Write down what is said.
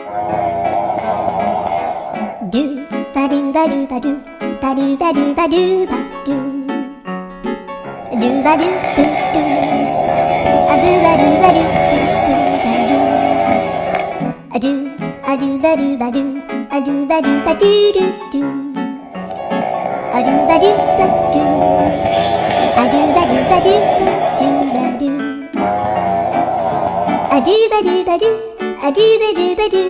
ドゥバドゥバドゥバドゥバドゥバドゥバドゥバドゥドゥバドゥブドゥアブバドゥバドゥバドゥアドゥアドゥバドゥバドゥアドゥバドゥバドゥドゥドゥアドゥバドゥバドゥアドゥバドゥバドゥバドゥバドゥアドゥバドゥバドゥアドゥバドゥバドゥ